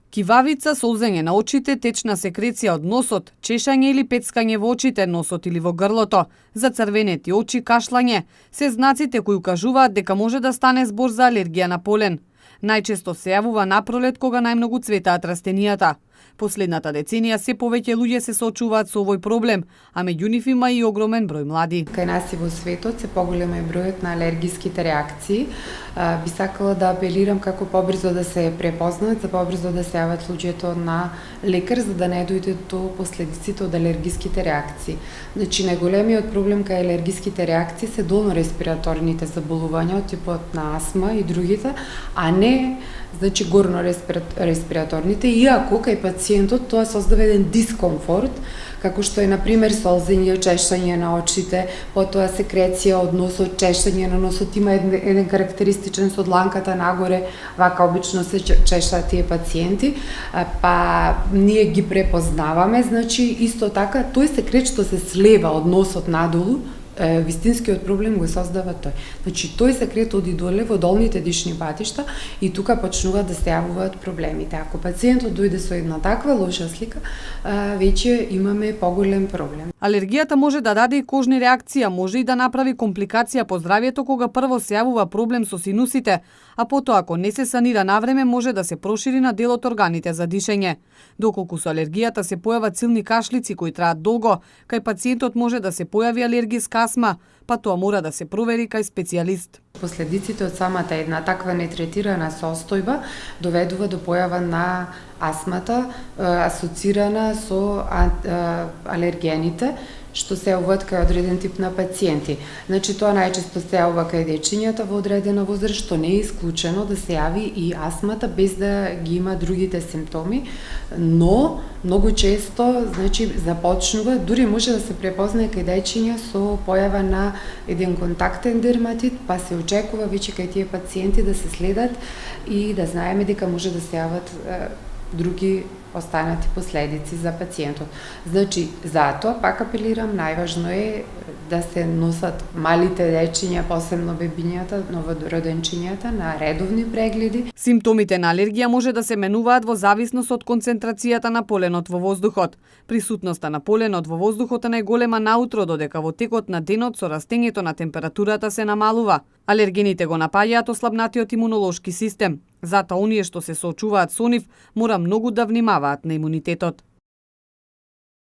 Кивавица, солзење на очите, течна секреција од носот, чешање или пецкање во очите, носот или во грлото, зацрвенети очи, кашлање, се знаците кои укажуваат дека може да стане збор за алергија на полен. Најчесто се јавува напролет кога најмногу цветаат растенијата. Последната деценија се повеќе луѓе се соочуваат со овој проблем, а меѓу нив има и огромен број млади. Кај нас и во светот се поголем е бројот на алергиските реакции. Би сакала да апелирам како побрзо да се препознаат, за побрзо да се јават луѓето на лекар за да не дојде до последиците од алергиските реакции. Значи најголемиот проблем кај алергиските реакции се долно-респираторните заболувања од типот на астма и другите, а не горно респираторните, иако кај пациентот тоа создава еден дискомфорт, како што е, например, солзење, чешање на очите, потоа секреција од носот, чешање на носот, има еден карактеристичен со дланката нагоре, вака обично се чешаат тие пациенти, па ние ги препознаваме, значи исто така тој секрет што се слева од носот надолу, вистинскиот проблем го создава тој. Значи, тој секрет оди доле во долните дишни патишта и тука почнуваат да се јавуваат проблемите. Ако пациентот дојде со една таква лоша слика, веќе имаме поголем проблем. Алергијата може да даде и кожни реакции, а може и да направи компликација по здравјето кога прво се јавува проблем со синусите, а потоа ако не се санира навреме може да се прошири на дел од органите за дишење. Доколку со алергијата се појават силни кашлици кои траат долго, кај пациентот може да се појави алергиска астма, па тоа мора да се провери кај специјалист. Последиците од самата една таква нетретирана состојба доведува до појава на астмата асоцирана со алергените, што се јавуваат кај одреден тип на пациенти. Значи, тоа најчесто се јавува кај дечињата во одредена возраст, што не е исклучено да се јави и астмата без да ги има другите симптоми, но многу често, значи, започнува, дури може да се препознае кај дечиња со појава на еден контактен дерматит, па се очекува веќе кај тие пациенти да се следат и да знаеме дека може да се јават други останати последици за пациентот. Значи, затоа, пак апелирам, најважно е да се носат малите дечиња, посебно бебињата, новороденчињата, на редовни прегледи. Симптомите на алергија може да се менуваат во зависност од концентрацијата на поленот во воздухот. Присутноста на поленот во воздухот е најголема наутро, додека во текот на денот со растењето на температурата се намалува. Алергените го напаѓаат ослабнатиот имунолошки систем. Затоа оние што се соочуваат со нив мора многу да внимаваат на имунитетот.